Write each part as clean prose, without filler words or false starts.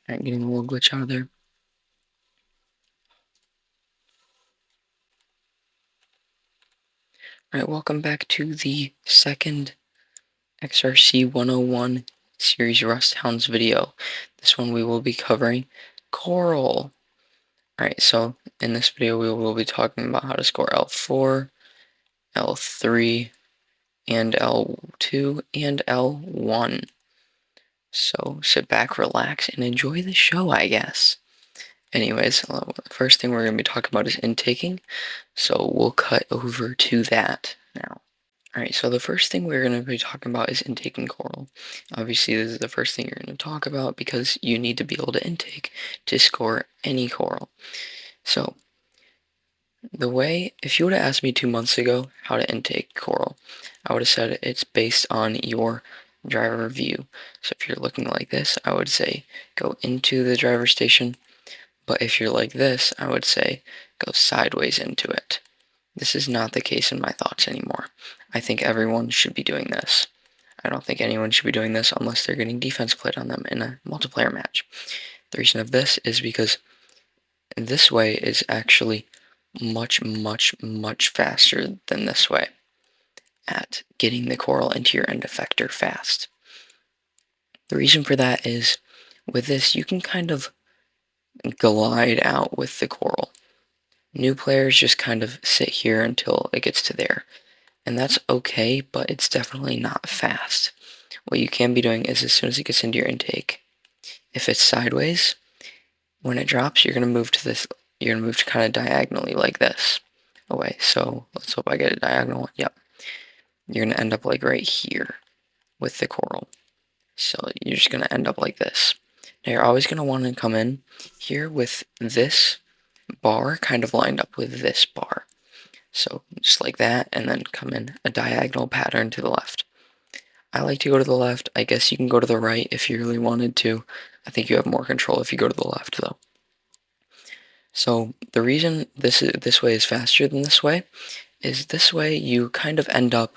Alright, getting a little glitch out of there. Alright, welcome back to the second xRC 101 series RustHOUNDS video. This one we will be covering Coral. Alright, so in this video we will be talking about how to score L4, L3, and L2, and L1. So sit back, relax, and enjoy the show, I guess. Anyways, the first thing we're going to be talking about is intaking, so we'll cut over to that now. Alright, so the first thing we're going to be talking about is intaking Coral. Obviously, this is the first thing you're going to talk about because you need to be able to intake to score any Coral. So, if you would have asked me 2 months ago how to intake Coral, I would have said it's based on your driver view. So if you're looking like this, I would say go into the driver station, but if you're like this, I would say go sideways into it. This is not the case in my thoughts anymore. I think everyone should be doing this. I don't think anyone should be doing this unless they're getting defense played on them in a multiplayer match. The reason of this is because this way is actually much, much, much faster than this way at getting the Coral into your end effector fast. The reason for that is with this you can kind of glide out with the Coral. New players just kind of sit here until it gets to there. And that's okay, but it's definitely not fast. What you can be doing is as soon as it gets into your intake, if it's sideways, when it drops, you're going to move to this, you're going to move to kind of diagonally like this away. So let's hope I get a diagonal one. Yep. You're going to end up like right here with the Coral. So you're just going to end up like this. Now you're always going to want to come in here with this bar kind of lined up with this bar. So just like that, and then come in a diagonal pattern to the left. I like to go to the left. I guess you can go to the right if you really wanted to. I think you have more control if you go to the left, though. So the reason this way is faster than this way is this way you kind of end up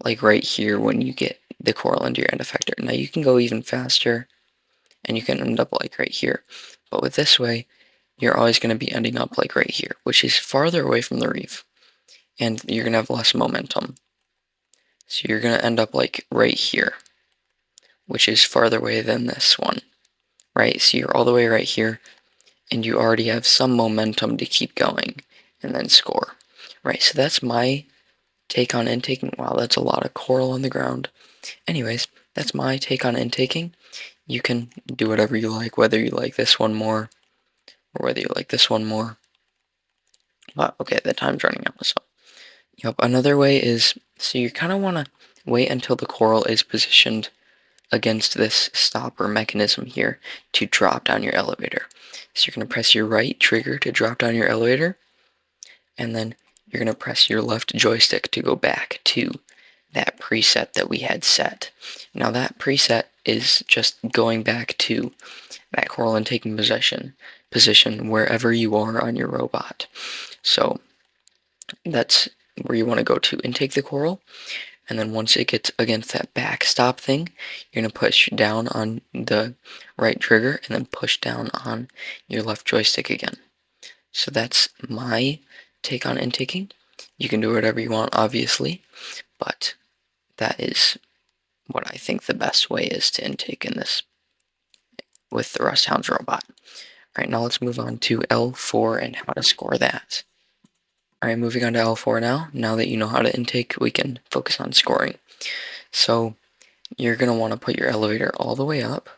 like right here when you get the Coral into your end effector. Now you can go even faster, and you can end up like right here. But with this way, you're always going to be ending up like right here, which is farther away from the reef, and you're going to have less momentum. So you're going to end up like right here, which is farther away than this one, right? So you're all the way right here, and you already have some momentum to keep going and then score, right? So that's my take on intaking. Wow, that's a lot of Coral on the ground. Anyways, that's my take on intaking. You can do whatever you like, whether you like this one more or whether you like this one more. But okay, the time's running out, so. Yep, another way is, so you kind of want to wait until the Coral is positioned against this stopper mechanism here to drop down your elevator. So you're going to press your right trigger to drop down your elevator, and then you're going to press your left joystick to go back to that preset that we had set. Now that preset is just going back to that Coral and taking position wherever you are on your robot. So that's where you want to go to intake the Coral, and then once it gets against that backstop thing, you're going to push down on the right trigger and then push down on your left joystick again. So that's my take on intaking. You can do whatever you want, obviously, but that is what I think the best way is to intake in this with the RustHOUNDS robot. Alright, now let's move on to L4 and how to score that. Alright, moving on to L4 now. Now that you know how to intake, we can focus on scoring. So you're going to want to put your elevator all the way up,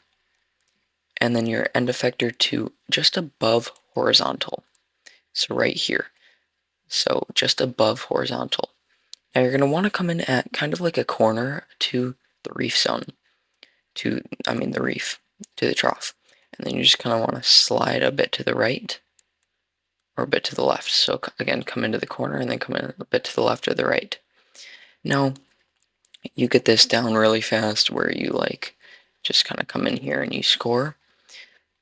and then your end effector to just above horizontal. So right here. So just above horizontal. Now you're going to want to come in at kind of like a corner to the reef zone. To the trough. And then you just kind of want to slide a bit to the right or a bit to the left. So again, come into the corner and then come in a bit to the left or the right. Now, you get this down really fast where you like just kind of come in here and you score.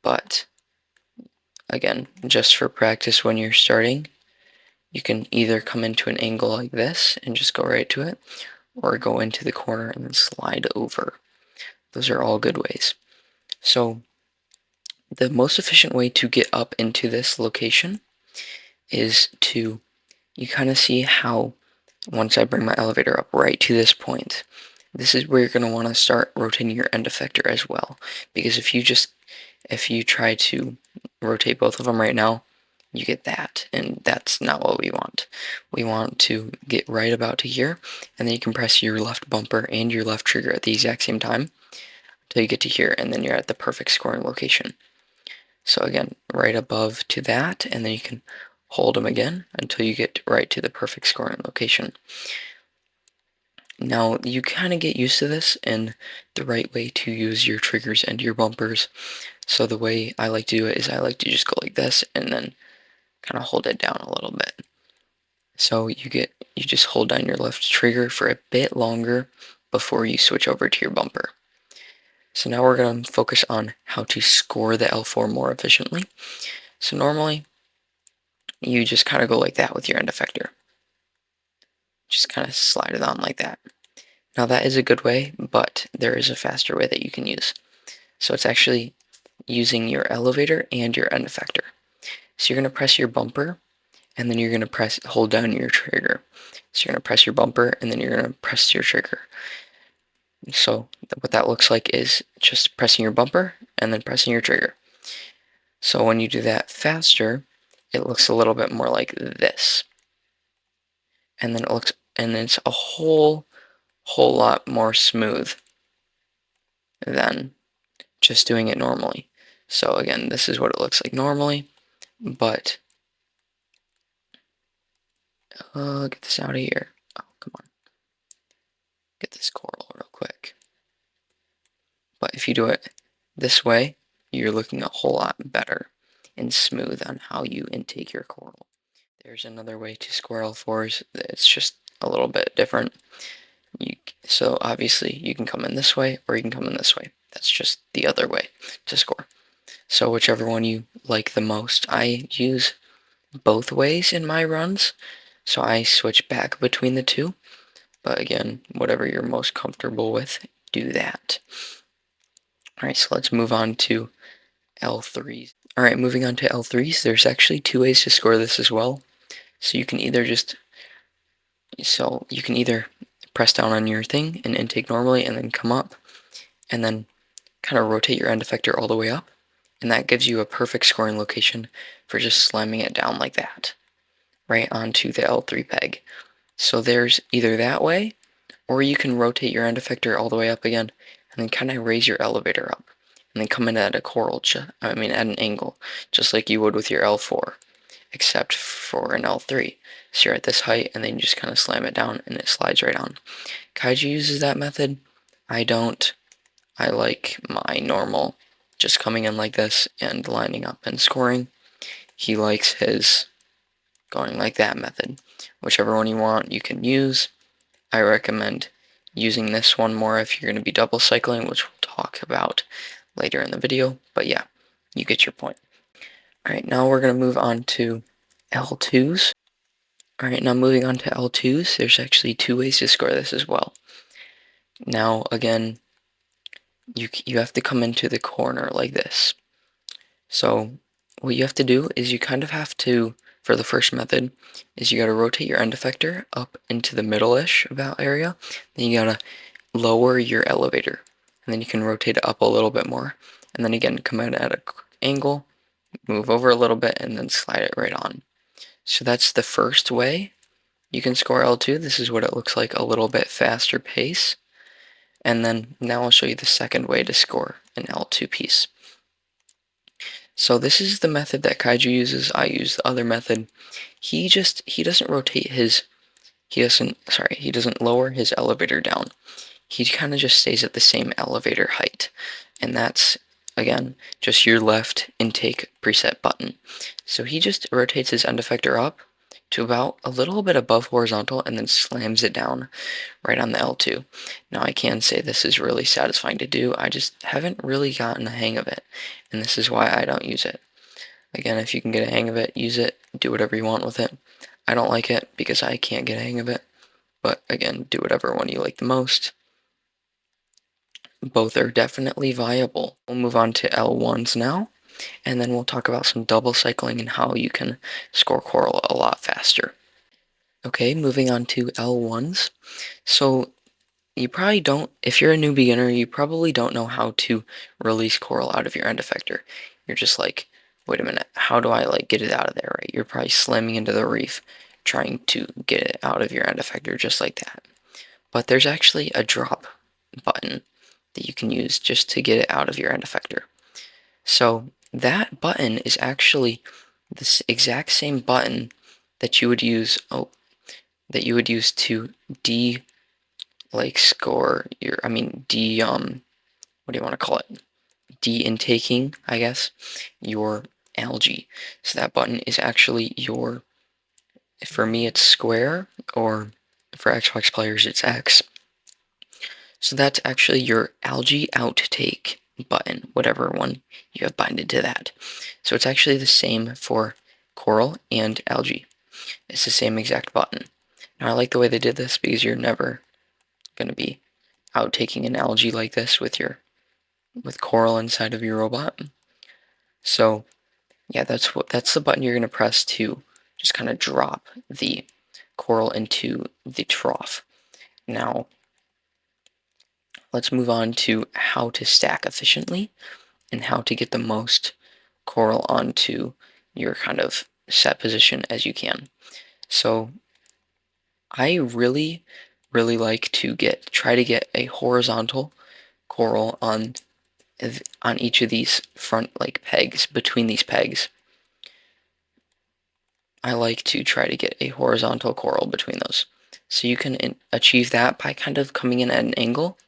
But again, just for practice when you're starting, you can either come into an angle like this and just go right to it, or go into the corner and then slide over. Those are all good ways. So the most efficient way to get up into this location is to, you kind of see how once I bring my elevator up right to this point, this is where you're going to want to start rotating your end effector as well. Because if you try to rotate both of them right now, you get that, and that's not what we want. We want to get right about to here, and then you can press your left bumper and your left trigger at the exact same time until you get to here, and then you're at the perfect scoring location. So again, right above to that, and then you can hold them again until you get right to the perfect scoring location. Now, you kind of get used to this and the right way to use your triggers and your bumpers. So the way I like to do it is I like to just go like this and then kind of hold it down a little bit. So you just hold down your left trigger for a bit longer before you switch over to your bumper. So now we're going to focus on how to score the L4 more efficiently. So normally, you just kind of go like that with your end effector. Just kind of slide it on like that. Now that is a good way, but there is a faster way that you can use. So it's actually using your elevator and your end effector. So you're going to press your bumper, and then you're going to hold down your trigger. So you're going to press your bumper, and then you're going to press your trigger. So what that looks like is just pressing your bumper and then pressing your trigger. So when you do that faster, it looks a little bit more like this. And then it's a whole lot more smooth than just doing it normally. So again, this is what it looks like normally, but get this out of here. Oh, come on. Get this coral real quick. But if you do it this way, you're looking a whole lot better and smooth on how you intake your coral. There's another way to score L4s. It's just a little bit different. So obviously you can come in this way or you can come in this way. That's just the other way to score. So whichever one you like the most. I use both ways in my runs, so I switch back between the two. But again, whatever you're most comfortable with, do that. Alright, so let's move on to L3s. Alright, moving on to L3s, there's actually two ways to score this as well. So you can either press down on your thing and intake normally and then come up and then kind of rotate your end effector all the way up, and that gives you a perfect scoring location for just slamming it down like that right onto the L3 peg. So there's either that way, or you can rotate your end effector all the way up again and then kind of raise your elevator up and then come in at a at an angle, just like you would with your L4, except for an L3. So you're at this height and then you just kind of slam it down and it slides right on. Kaiju uses that method. I don't. I like my normal, just coming in like this and lining up and scoring. He likes his going like that method. Whichever one you want, you can use. I recommend using this one more if you're going to be double cycling, which we'll talk about later in the video. But yeah, you get your point. Alright, now we're going to move on to L2s. Alright, now moving on to L2s, there's actually two ways to score this as well. Now, again, you have to come into the corner like this. So what you have to do is you kind of have to, for the first method, is you got to rotate your end effector up into the middle-ish about area. Then you got to lower your elevator, and then you can rotate it up a little bit more. And then again, come out at an angle, move over a little bit, and then slide it right on. So that's the first way you can score L2. This is what it looks like, a little bit faster pace. And then now I'll show you the second way to score an L2 piece. So this is the method that Kaiju uses. I use the other method. He doesn't lower his elevator down. He kind of just stays at the same elevator height. And that's, again, just your left intake preset button. So he just rotates his end effector up to about a little bit above horizontal and then slams it down right on the L2. Now I can say this is really satisfying to do. I just haven't really gotten the hang of it, and this is why I don't use it. Again, if you can get a hang of it, use it, do whatever you want with it. I don't like it because I can't get a hang of it, but again, do whatever one you like the most. Both are definitely viable. We'll move on to L1s now. and then we'll talk about some double cycling and how you can score coral a lot faster. Okay, moving on to L1s. So you probably don't, if you're a new beginner, you probably don't know how to release coral out of your end effector. You're just like, wait a minute, how do I like get it out of there, right? You're probably slamming into the reef, trying to get it out of your end effector just like that. But there's actually a drop button that you can use just to get it out of your end effector. So that button is actually this exact same button that you would use, to score your, what do you want to call it? De-intaking, I guess, your algae. So that button is actually your, for me it's square, or for Xbox players it's X. So that's actually your algae outtake button, whatever one you have binded to that. So it's actually the same for coral and algae. It's the same exact button. Now I like the way they did this because you're never going to be outtaking an algae like this with coral inside of your robot. So yeah, that's the button you're going to press to just kind of drop the coral into the trough. Now let's move on to how to stack efficiently and how to get the most coral onto your kind of set position as you can. So I really like to try to get a horizontal coral on each of these front pegs. Between these pegs, I like to try to get a horizontal coral between those. So you can achieve that by kind of coming in at an angle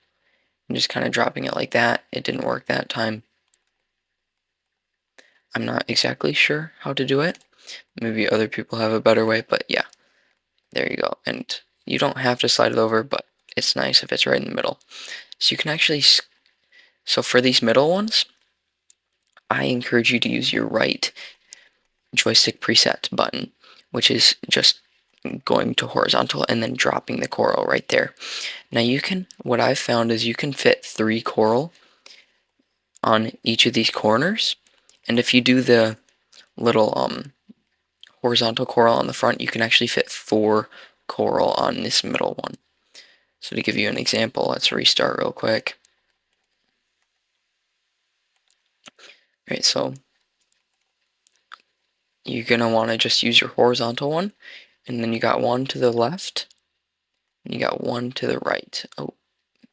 and just kind of dropping it like that. It didn't work that time. I'm not exactly sure how to do it. Maybe other people have a better way, but yeah, there you go. And you don't have to slide it over, but it's nice if it's right in the middle. So you can actually, so for these middle ones, I encourage you to use your right joystick preset button, which is just going to horizontal and then dropping the coral right there. Now what I've found is you can fit 3 coral on each of these corners, and if you do the little horizontal coral on the front, you can actually fit 4 coral on this middle one. So to give you an example, let's restart real quick. Alright, so you're going to want to just use your horizontal one, and then you got one to the left, and you got one to the right. Oh,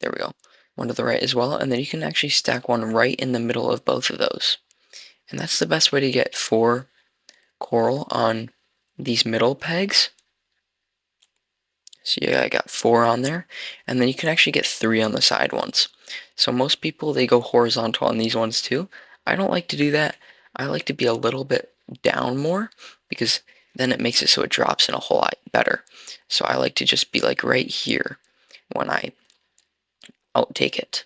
there we go. One to the right as well, and then you can actually stack one right in the middle of both of those. And that's the best way to get 4 coral on these middle pegs. So yeah, I got 4 on there, and then you can actually get 3 on the side ones. So most people, they go horizontal on these ones too. I don't like to do that. I like to be a little bit down more, because then it makes it so it drops in a whole lot better. So I like to just be like right here when I outtake it.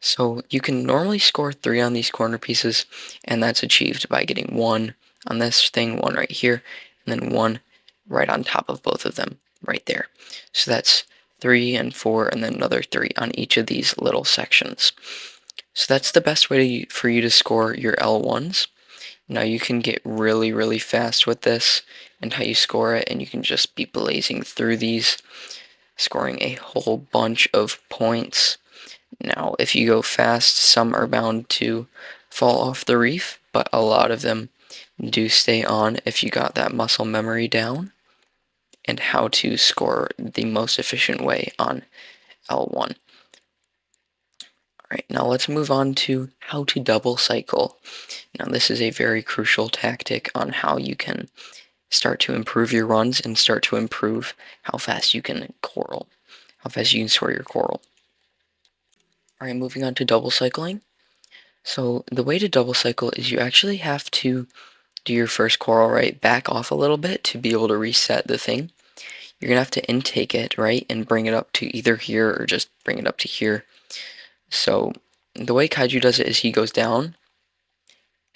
So you can normally score 3 on these corner pieces, and that's achieved by getting 1 on this thing, 1 right here, and then 1 right on top of both of them right there. So that's 3 and 4, and then another 3 on each of these little sections. So that's the best way for you to score your L1s. Now you can get really fast with this and how you score it, and you can just be blazing through these, scoring a whole bunch of points. Now, if you go fast, some are bound to fall off the reef, but a lot of them do stay on if you got that muscle memory down and how to score the most efficient way on L1. Alright, now let's move on to how to double cycle. Now this is a very crucial tactic on how you can start to improve your runs and start to improve how fast you can score your coral. Alright, moving on to double cycling. So the way to double cycle is you actually have to do your first coral, right, back off a little bit to be able to reset the thing. You're going to have to intake it, right, and bring it up to either here or just bring it up to here. So the way Kaiju does it is he goes down,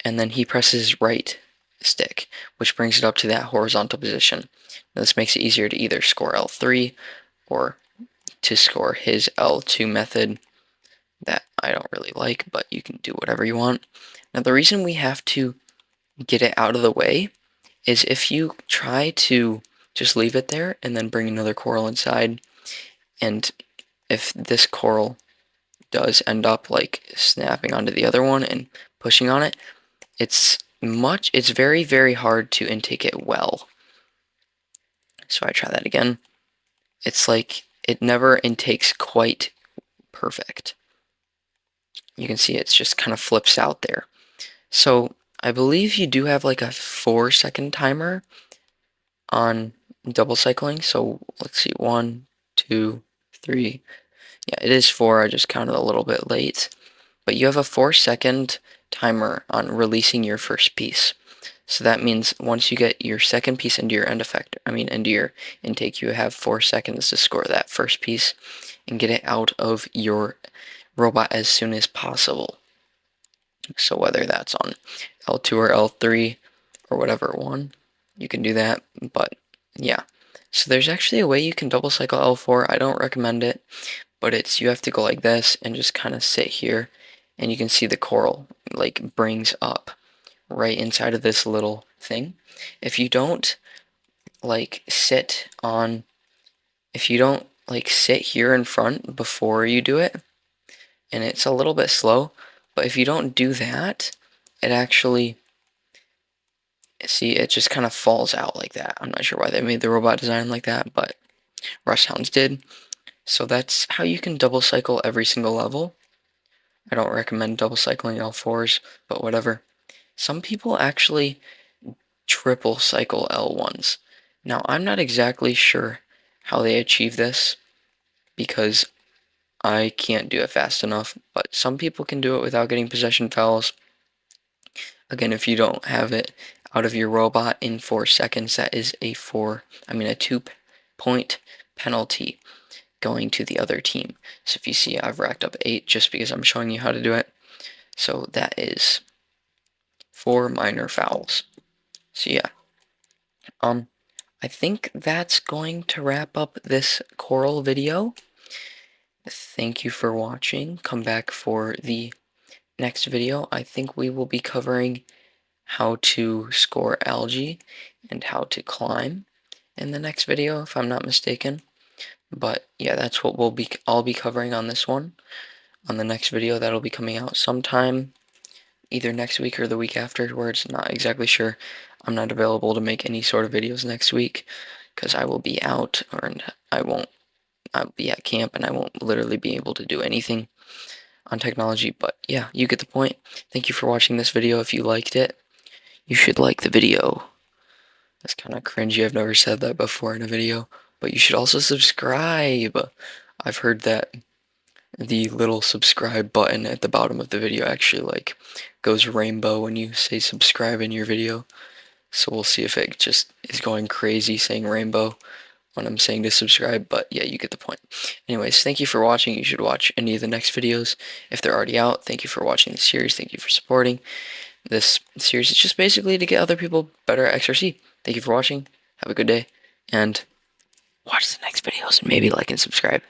and then he presses his right stick, which brings it up to that horizontal position. Now, this makes it easier to either score L3 or to score his L2 method, that I don't really like, but you can do whatever you want. Now, the reason we have to get it out of the way is if you try to just leave it there and then bring another coral inside, and if this coral does end up like snapping onto the other one and pushing on it, it's very, very hard to intake it well. So I try that again. It's like it never intakes quite perfect. You can see it's just kind of flips out there. So I believe you do have like a 4-second timer on double cycling. So let's see, 1, 2, 3. Yeah, it is 4. I just counted a little bit late. But you have a 4-second timer on releasing your first piece. So that means once you get your second piece into your into your intake, you have 4 seconds to score that first piece and get it out of your robot as soon as possible. So whether that's on L2 or L3 or whatever one, you can do that. But yeah, so there's actually a way you can double cycle L4. I don't recommend it, but you have to go like this and just kind of sit here, and you can see the coral like brings up right inside of this little thing. If you don't like sit on, if you don't like sit here in front before you do it, and it's a little bit slow, but if you don't do that, it actually, see, it just kind of falls out like that. I'm not sure why they made the robot design like that, but RustHOUNDS did. So that's how you can double cycle every single level. I don't recommend double cycling L4s, but whatever. Some people actually triple cycle L1s. Now, I'm not exactly sure how they achieve this because I can't do it fast enough, but some people can do it without getting possession fouls. Again, if you don't have it out of your robot in 4 seconds, that is a 2-point penalty going to the other team. So if you see, I've racked up 8 just because I'm showing you how to do it. So that is 4 minor fouls. So yeah, I think that's going to wrap up this coral video. Thank you for watching. Come back for the next video. I think we will be covering how to score algae and how to climb in the next video, if I'm not mistaken. But yeah, that's what I'll be covering on this one. On the next video, that'll be coming out sometime either next week or the week afterwards. Not exactly sure. I'm not available to make any sort of videos next week because I will be out, and I'll be at camp, and I won't literally be able to do anything on technology. But yeah, you get the point. Thank you for watching this video. If you liked it, you should like the video. That's kind of cringy. I've never said that before in a video. But you should also subscribe. I've heard that the little subscribe button at the bottom of the video actually like goes rainbow when you say subscribe in your video. So we'll see if it just is going crazy saying rainbow when I'm saying to subscribe, but yeah, you get the point. Anyways, thank you for watching. You should watch any of the next videos if they're already out. Thank you for watching the series. Thank you for supporting this series. It's just basically to get other people better at xRC. Thank you for watching. Have a good day, and watch the next videos, and maybe like and subscribe.